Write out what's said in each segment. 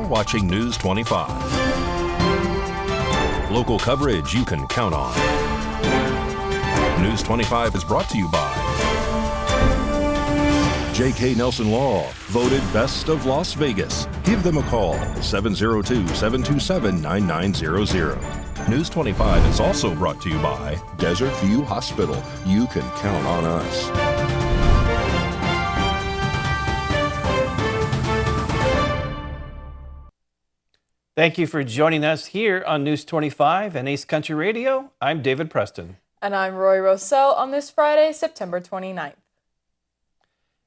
watching News 25. Local coverage you can count on. News 25 is brought to you by J.K. Nelson Law, voted best of Las Vegas. Give them a call, 702-727-9900. News 25 is also brought to you by Desert View Hospital. You can count on us. Thank you for joining us here on News 25 and Ace Country Radio. I'm David Preston. And I'm Roy Rossell on this Friday, September 29th.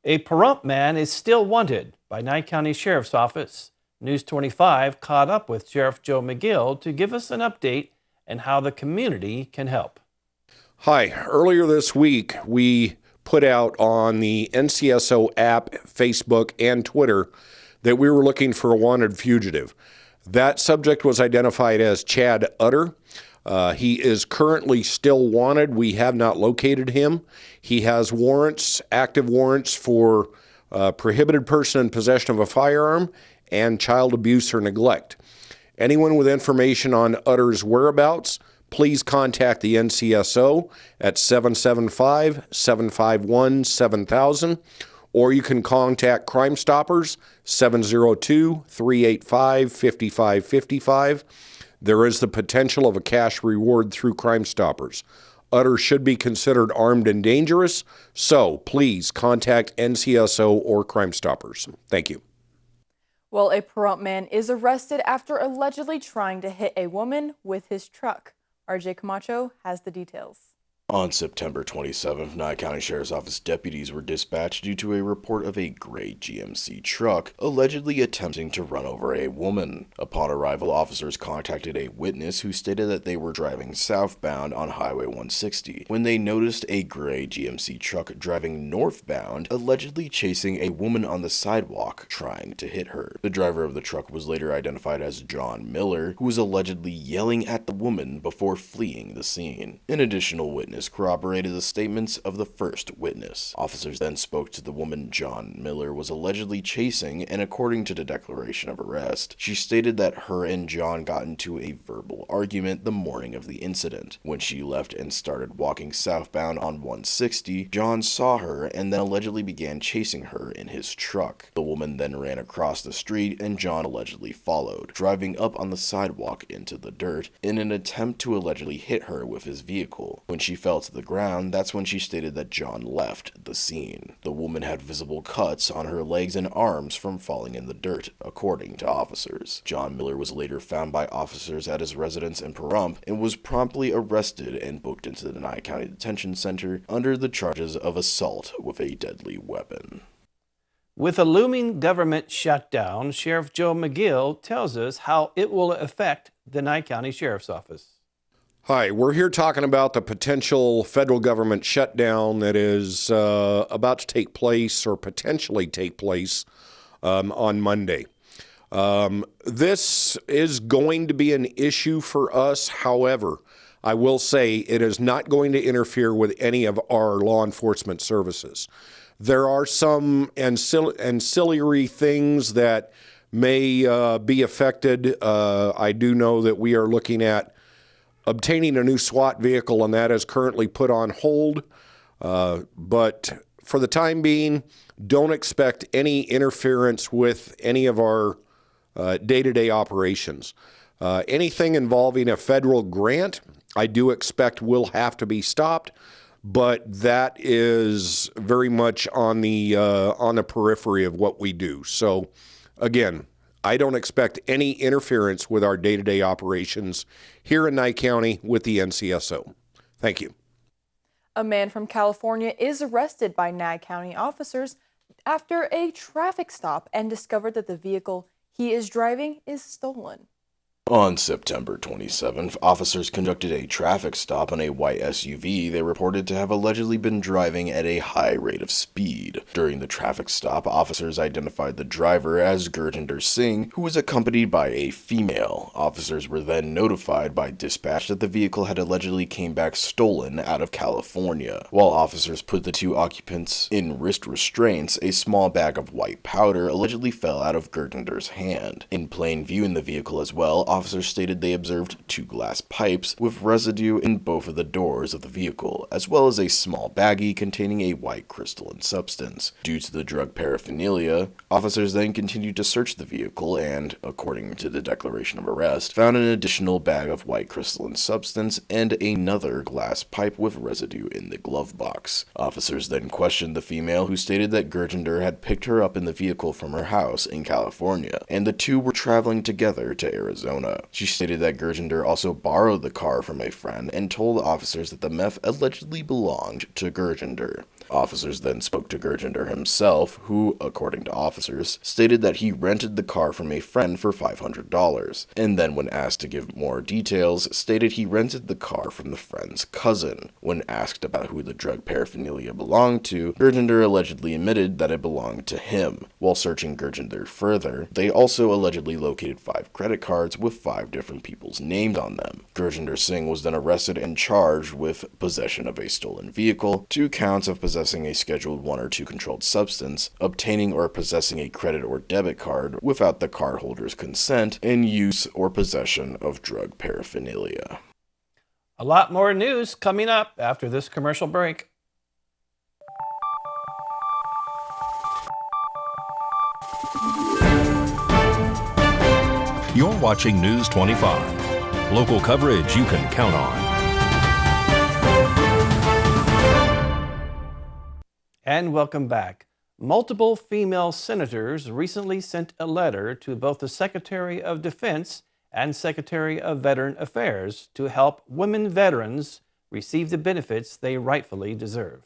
A Pahrump man is still wanted by Nye County Sheriff's Office. News 25 caught up with Sheriff Joe McGill to give us an update and how the community can help. Hi, earlier this week we put out on the NCSO app, Facebook, and Twitter that we were looking for a wanted fugitive. That subject was identified as Chad Utter. He is currently still wanted. We have not located him. He has warrants, active warrants for prohibited person in possession of a firearm and child abuse or neglect. Anyone with information on Utter's whereabouts, please contact the NCSO at 775-751-7000, or you can contact Crime Stoppers, 702-385-5555. There is the potential of a cash reward through Crime Stoppers. Utter should be considered armed and dangerous, so please contact NCSO or Crime Stoppers. Thank you. Well, a Pahrump man is arrested after allegedly trying to hit a woman with his truck. RJ Camacho has the details. On September 27th, Nye County Sheriff's Office deputies were dispatched due to a report of a gray GMC truck allegedly attempting to run over a woman. Upon arrival, officers contacted a witness who stated that they were driving southbound on Highway 160 when they noticed a gray GMC truck driving northbound, allegedly chasing a woman on the sidewalk, trying to hit her. The driver of the truck was later identified as John Miller, who was allegedly yelling at the woman before fleeing the scene. An additional witness corroborated the statements of the first witness. Officers then spoke to the woman John Miller was allegedly chasing, and according to the declaration of arrest, she stated that her and John got into a verbal argument the morning of the incident. When she left and started walking southbound on 160, John saw her and then allegedly began chasing her in his truck. The woman then ran across the street and John allegedly followed, driving up on the sidewalk into the dirt in an attempt to allegedly hit her with his vehicle. When she fell to the ground, that's when she stated that John left the scene. The woman had visible cuts on her legs and arms from falling in the dirt, according to officers. John Miller was later found by officers at his residence in Pahrump and was promptly arrested and booked into the Nye County Detention Center under the charges of assault with a deadly weapon. With a looming government shutdown, Sheriff Joe McGill tells us how it will affect the Nye County Sheriff's Office. Hi, we're here talking about the potential federal government shutdown that is about to take place or potentially take place on Monday. This is going to be an issue for us. However, I will say it is not going to interfere with any of our law enforcement services. There are some ancillary things that may be affected. I do know that we are looking at obtaining a new SWAT vehicle, and that is currently put on hold. But for the time being, don't expect any interference with any of our day-to-day operations. Anything involving a federal grant, I do expect will have to be stopped, but that is very much on the periphery of what we do. So, again, I don't expect any interference with our day-to-day operations here in Nye County with the NCSO. Thank you. A man from California is arrested by Nye County officers after a traffic stop and discovered that the vehicle he is driving is stolen. On September 27th, officers conducted a traffic stop on a white SUV they reported to have allegedly been driving at a high rate of speed. During the traffic stop, officers identified the driver as Gurjinder Singh, who was accompanied by a female. Officers were then notified by dispatch that the vehicle had allegedly came back stolen out of California. While officers put the two occupants in wrist restraints, a small bag of white powder allegedly fell out of Gurjinder's hand. In plain view in the vehicle as well, officers stated they observed two glass pipes with residue in both of the doors of the vehicle, as well as a small baggie containing a white crystalline substance. Due to the drug paraphernalia, officers then continued to search the vehicle and, according to the declaration of arrest, found an additional bag of white crystalline substance and another glass pipe with residue in the glove box. Officers then questioned the female, who stated that Gurjinder had picked her up in the vehicle from her house in California, and the two were traveling together to Arizona. She stated that Gurjinder also borrowed the car from a friend and told officers that the meth allegedly belonged to Gurjinder. Officers then spoke to Gurjinder himself, who, according to officers, stated that he rented the car from a friend for $500, and then when asked to give more details, stated he rented the car from the friend's cousin. When asked about who the drug paraphernalia belonged to, Gurjinder allegedly admitted that it belonged to him. While searching Gurjinder further, they also allegedly located 5 credit cards with 5 different people's names on them. Gurjinder Singh was then arrested and charged with possession of a stolen vehicle, 2 counts of possessing a Scheduled 1 or 2 controlled substance, obtaining or possessing a credit or debit card without the cardholder's consent, and use or possession of drug paraphernalia. A lot more news coming up after this commercial break. You're watching News 25. Local coverage you can count on. And welcome back. Multiple female senators recently sent a letter to both the Secretary of Defense and Secretary of Veteran Affairs to help women veterans receive the benefits they rightfully deserve.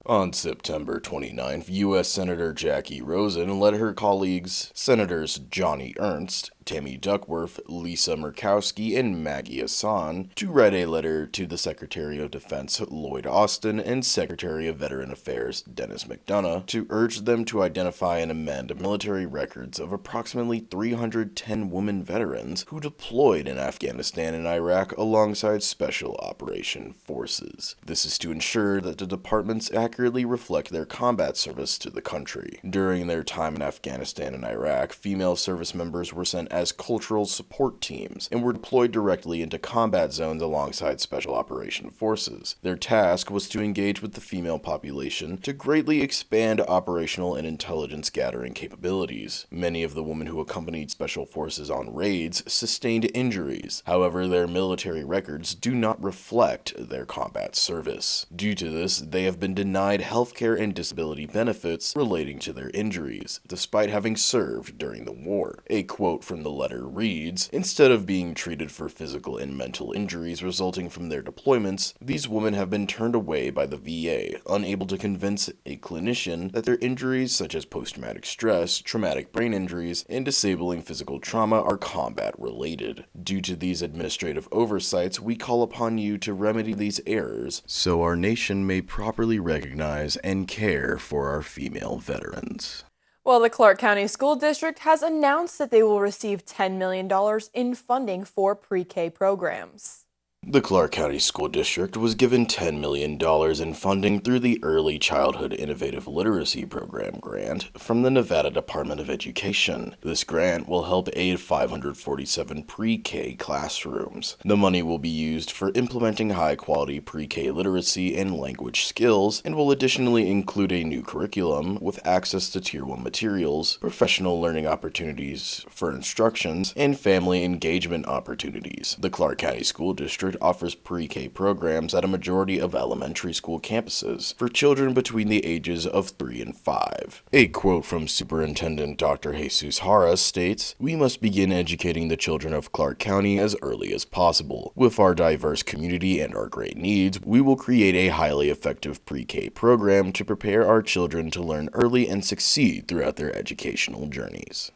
On September 29th, U.S. Senator Jackie Rosen led her colleagues, Senators Johnny Ernst, Tammy Duckworth, Lisa Murkowski, and Maggie Hassan, to write a letter to the Secretary of Defense Lloyd Austin and Secretary of Veteran Affairs Dennis McDonough to urge them to identify and amend military records of approximately 310 women veterans who deployed in Afghanistan and Iraq alongside Special Operation Forces. This is to ensure that the departments accurately reflect their combat service to the country. During their time in Afghanistan and Iraq, female service members were sent as cultural support teams and were deployed directly into combat zones alongside Special Operation Forces. Their task was to engage with the female population to greatly expand operational and intelligence gathering capabilities. Many of the women who accompanied Special Forces on raids sustained injuries. However, their military records do not reflect their combat service. Due to this, they have been denied healthcare and disability benefits relating to their injuries, despite having served during the war. A quote from the letter reads, "Instead of being treated for physical and mental injuries resulting from their deployments, these women have been turned away by the VA, unable to convince a clinician that their injuries such as post-traumatic stress, traumatic brain injuries, and disabling physical trauma are combat-related. Due to these administrative oversights, we call upon you to remedy these errors so our nation may properly recognize and care for our female veterans." Well, the Clark County School District has announced that they will receive $10 million in funding for pre-K programs. The Clark County School District was given $10 million in funding through the Early Childhood Innovative Literacy Program grant from the Nevada Department of Education. This grant will help aid 547 pre-K classrooms. The money will be used for implementing high-quality pre-K literacy and language skills, and will additionally include a new curriculum with access to Tier 1 materials, professional learning opportunities for instructions, and family engagement opportunities. The Clark County School District offers pre-K programs at a majority of elementary school campuses for children between the ages of 3 and 5. A quote from Superintendent Dr. Jesus Jara states, "We must begin educating the children of Clark County as early as possible. With our diverse community and our great needs, we will create a highly effective pre-K program to prepare our children to learn early and succeed throughout their educational journeys."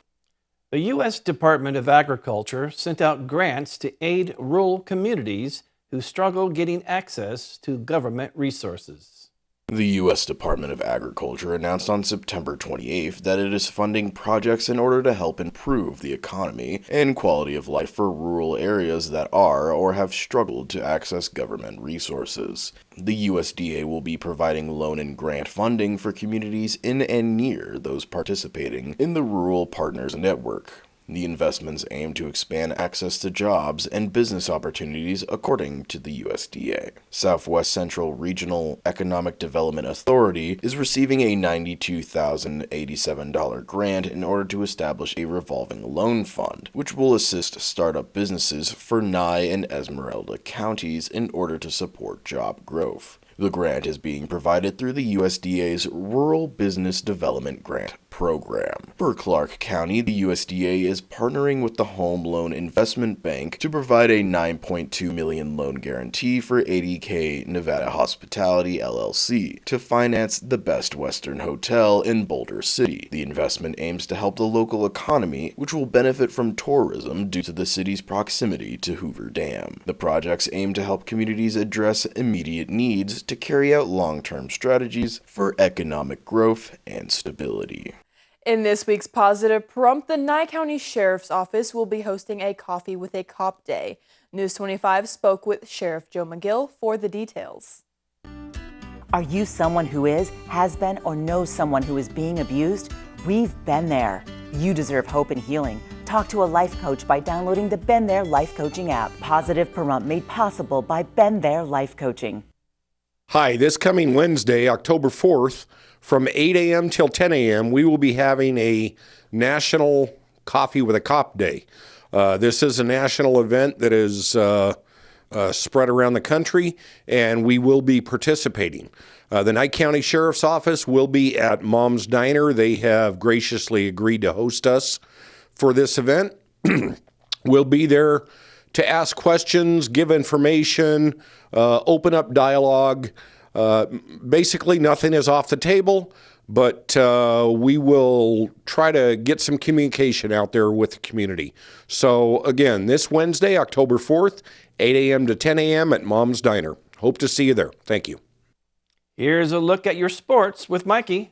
The U.S. Department of Agriculture sent out grants to aid rural communities who struggle getting access to government resources. The U.S. Department of Agriculture announced on September 28th that it is funding projects in order to help improve the economy and quality of life for rural areas that are or have struggled to access government resources. The USDA will be providing loan and grant funding for communities in and near those participating in the Rural Partners Network. The investments aim to expand access to jobs and business opportunities according to the USDA. Southwest Central Regional Economic Development Authority is receiving a $92,087 grant in order to establish a revolving loan fund, which will assist startup businesses for Nye and Esmeralda counties in order to support job growth. The grant is being provided through the USDA's Rural Business Development Grant Program. For Clark County, the USDA is partnering with the Home Loan Investment Bank to provide a $9.2 million loan guarantee for 80K Nevada Hospitality LLC to finance the Best Western Hotel in Boulder City. The investment aims to help the local economy, which will benefit from tourism due to the city's proximity to Hoover Dam. The projects aim to help communities address immediate needs to carry out long-term strategies for economic growth and stability. In this week's Positive Pahrump, the Nye County Sheriff's Office will be hosting a Coffee with a Cop Day. News 25 spoke with Sheriff Joe McGill for the details. Are you someone who is, has been, or knows someone who is being abused? We've been there. You deserve hope and healing. Talk to a life coach by downloading the Been There Life Coaching app. Positive Pahrump made possible by Been There Life Coaching. Hi, this coming Wednesday, October 4th, from 8 a.m. till 10 a.m., we will be having a National Coffee with a Cop Day. This is a national event that is spread around the country, and we will be participating. The Nye County Sheriff's Office will be at Mom's Diner. They have graciously agreed to host us for this event. We'll be there to ask questions, give information, open up dialogue. Basically, nothing is off the table, but we will try to get some communication out there with the community. So again, this Wednesday, October 4th, 8 a.m. to 10 a.m. at Mom's Diner. Hope to see you there. Thank you. Here's a look at your sports with Mikey.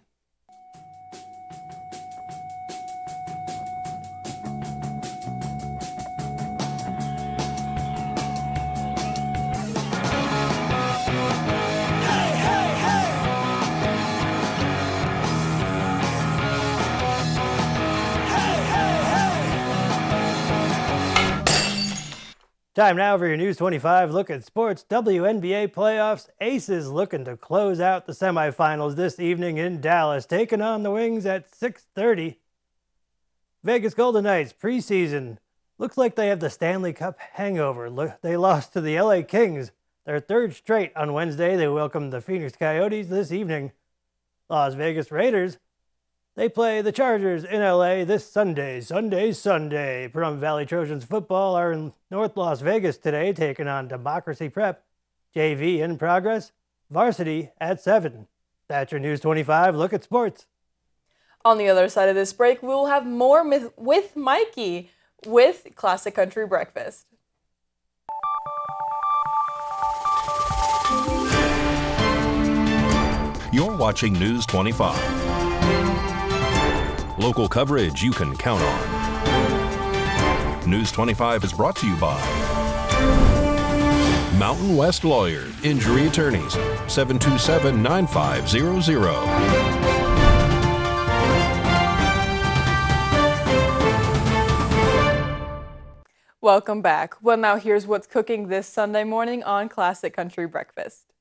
Time now for your News 25 look at sports. WNBA playoffs. Aces looking to close out the semifinals this evening in Dallas, taking on the Wings at 6:30. Vegas Golden Knights preseason. Looks like they have the Stanley Cup hangover. They lost to the LA Kings, their third straight on Wednesday. They welcomed the Phoenix Coyotes this evening. Las Vegas Raiders. They play the Chargers in LA this Sunday. Pahrump Valley Trojans football are in North Las Vegas today, taking on Democracy Prep. JV in progress. Varsity at 7. That's your News 25 look at sports. On the other side of this break, we will have more with Mikey with Classic Country Breakfast. You're watching News 25. Local coverage you can count on. News 25 is brought to you by Mountain West Lawyers, Injury Attorneys, 727-9500. Welcome back. Well, now here's what's cooking this Sunday morning on Classic Country Breakfast.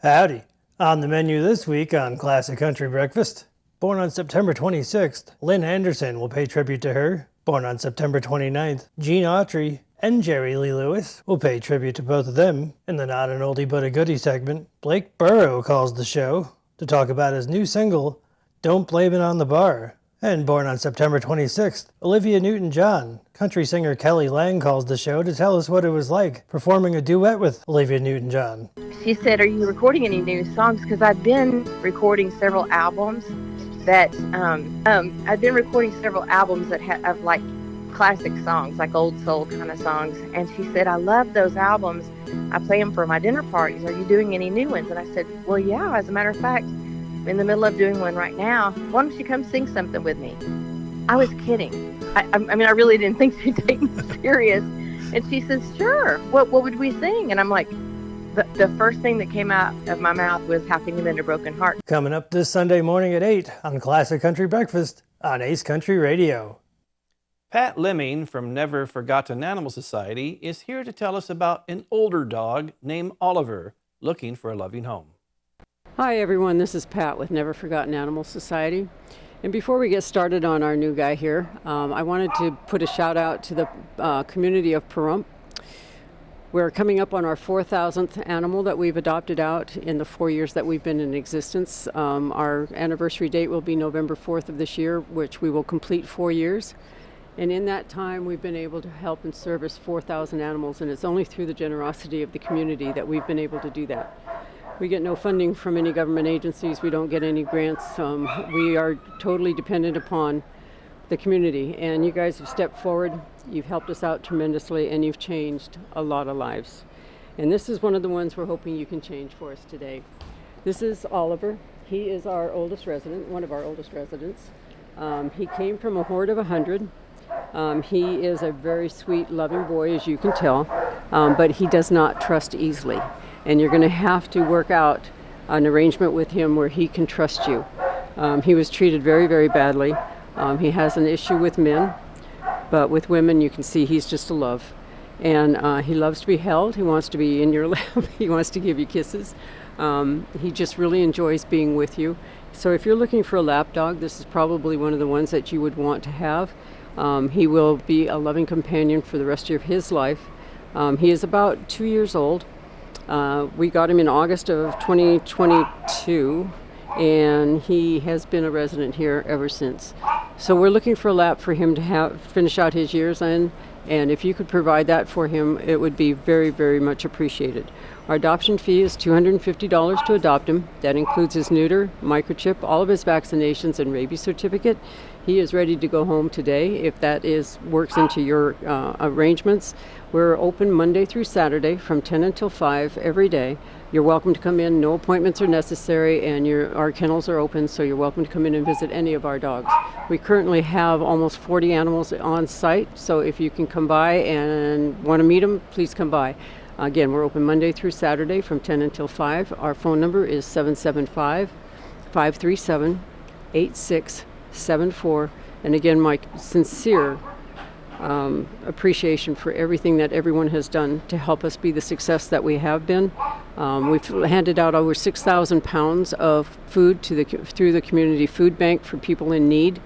Howdy. On the menu this week on Classic Country Breakfast, born on September 26th, Lynn Anderson will pay tribute to her. Born on September 29th, Gene Autry and Jerry Lee Lewis will pay tribute to both of them. In the Not an Oldie But a Goodie segment, Blake Burrow calls the show to talk about his new single, Don't Blame It on the Bar. And born on September 26th, Olivia Newton-John. Country singer Kelly Lang calls the show to tell us what it was like performing a duet with Olivia Newton-John. She said, "Are you recording any new songs? Because I've been recording several albums, that I've been recording several albums that have like classic songs, like old soul kind of songs. And she said, I love those albums. I play them for my dinner parties. Are you doing any new ones? And I said, well, yeah, as a matter of fact, I'm in the middle of doing one right now. Why don't you come sing something with me? I was kidding. I mean, I really didn't think she'd take me serious. And she says, sure. What would we sing? And I'm like, the first thing that came out of my mouth was, how can you mend a broken heart? Coming up this Sunday morning at 8 on Classic Country Breakfast on Ace Country Radio. Pat Lemming from Never Forgotten Animal Society is here to tell us about an older dog named Oliver looking for a loving home. Hi everyone, this is Pat with Never Forgotten Animal Society. And before we get started on our new guy here, I wanted to put a shout out to the community of Pahrump. We're coming up on our 4,000th animal that we've adopted out in the 4 years that we've been in existence. Our anniversary date will be November 4th of this year, which we will complete 4 years. And in that time, we've been able to help and service 4,000 animals, and it's only through the generosity of the community that we've been able to do that. We get no funding from any government agencies. We don't get any grants. We are totally dependent upon the community, and you guys have stepped forward. You've helped us out tremendously, and you've changed a lot of lives. And this is one of the ones we're hoping you can change for us today. This is Oliver. He is our oldest resident, one of our oldest residents. He came from a horde of 100. He is a very sweet, loving boy, as you can tell, but he does not trust easily. And you're going to have to work out an arrangement with him where he can trust you. He was treated very, very badly. He has an issue with men, but with women you can see he's just a love. And he loves to be held. He wants to be in your lap. He wants to give you kisses. He just really enjoys being with you. So if you're looking for a lap dog, this is probably one of the ones that you would want to have. He will be a loving companion for the rest of his life. He is about 2 years old. We got him in August of 2022, and he has been a resident here ever since. So we're looking for a lap for him to finish out his years in, and if you could provide that for him, it would be very, very much appreciated. Our adoption fee is $250 to adopt him. That includes his neuter, microchip, all of his vaccinations, and rabies certificate. He is ready to go home today if that works into your arrangements. We're open Monday through Saturday from 10 until 5 every day. You're welcome to come in. No appointments are necessary, and our kennels are open, so you're welcome to come in and visit any of our dogs. We currently have almost 40 animals on site, so if you can come by and want to meet them, please come by. Again, we're open Monday through Saturday from 10 until 5. Our phone number is 775-537-8674. And again, my sincere appreciation for everything that everyone has done to help us be the success that we have been. We've handed out over 6,000 pounds of food through the community food bank for people in need.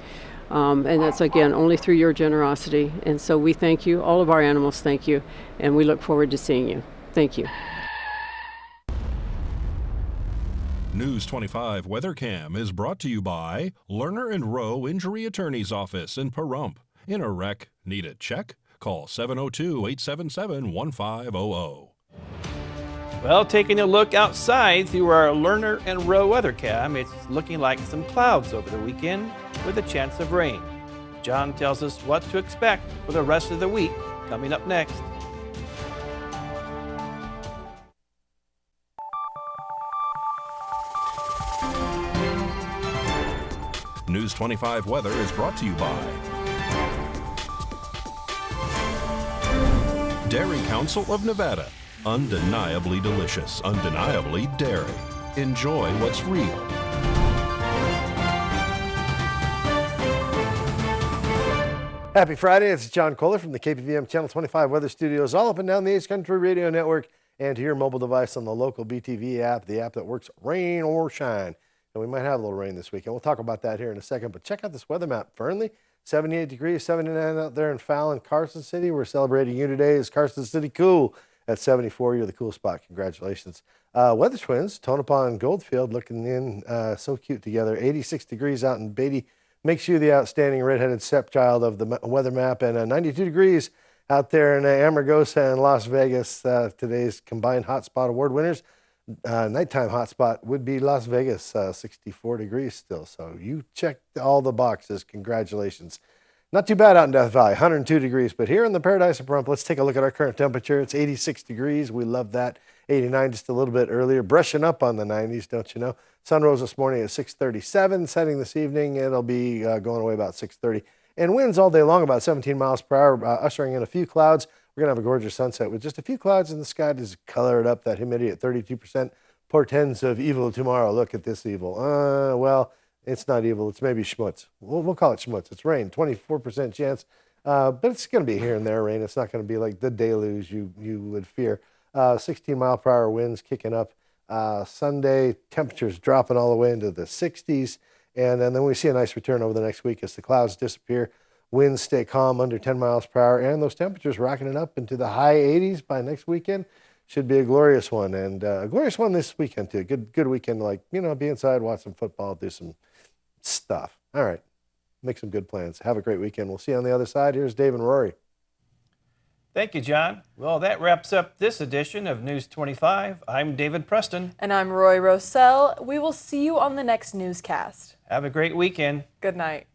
And that's, again, only through your generosity. And so we thank you. All of our animals thank you. And we look forward to seeing you. Thank you. News 25 Weather Cam is brought to you by Lerner and Rowe Injury Attorney's Office in Pahrump. In a wreck, need a check? Call 702-877-1500. Well, taking a look outside through our Lerner and Rowe weather cam, it's looking like some clouds over the weekend with a chance of rain. John tells us what to expect for the rest of the week coming up next. News 25 weather is brought to you by Dairy Council of Nevada. Undeniably delicious, undeniably dairy. Enjoy what's real. Happy Friday. It's John Kohler from the KPVM Channel 25 Weather Studios, all up and down the Ace Country Radio Network and to your mobile device on the local BTV app, the app that works rain or shine. And we might have a little rain this weekend. We'll talk about that here in a second, but check out this weather map. Fernley, 78 degrees, 79 out there in Fallon, Carson City. We're celebrating you today as Carson City Cool at 74. You're the cool spot. Congratulations. Weather Twins, Tonopah and Goldfield looking in so cute together. 86 degrees out in Beatty. Makes you the outstanding redheaded stepchild of the weather map. And 92 degrees out there in Amargosa and Las Vegas. Today's combined hotspot award winners. Nighttime hotspot would be Las Vegas, 64 degrees still. So you checked all the boxes. Congratulations. Not too bad out in Death Valley, 102 degrees. But here in the Paradise of Pahrump, let's take a look at our current temperature. It's 86 degrees. We love that. 89 just a little bit earlier. Brushing up on the 90s, don't you know? Sun rose this morning at 6:37. Setting this evening, it'll be going away about 6:30. And winds all day long about 17 miles per hour, ushering in a few clouds. We're going to have a gorgeous sunset with just a few clouds in the sky to color it up. That humidity at 32% portends of evil tomorrow. Look at this evil. Well, it's not evil. It's maybe schmutz. We'll call it schmutz. It's rain, 24% chance. But it's going to be here and there rain. It's not going to be like the deluge you would fear. 16 mile per hour winds kicking up. Sunday, temperatures dropping all the way into the 60s. And then we see a nice return over the next week as the clouds disappear. Winds stay calm under 10 miles per hour, and those temperatures rocking it up into the high 80s by next weekend. Should be a glorious one, and a glorious one this weekend too. Good weekend, like, be inside, watch some football, do some stuff. All right, make some good plans. Have a great weekend. We'll see you on the other side. Here's Dave and Rory. Thank you, John. Well, that wraps up this edition of News 25. I'm David Preston. And I'm Roy Rossell. We will see you on the next newscast. Have a great weekend. Good night.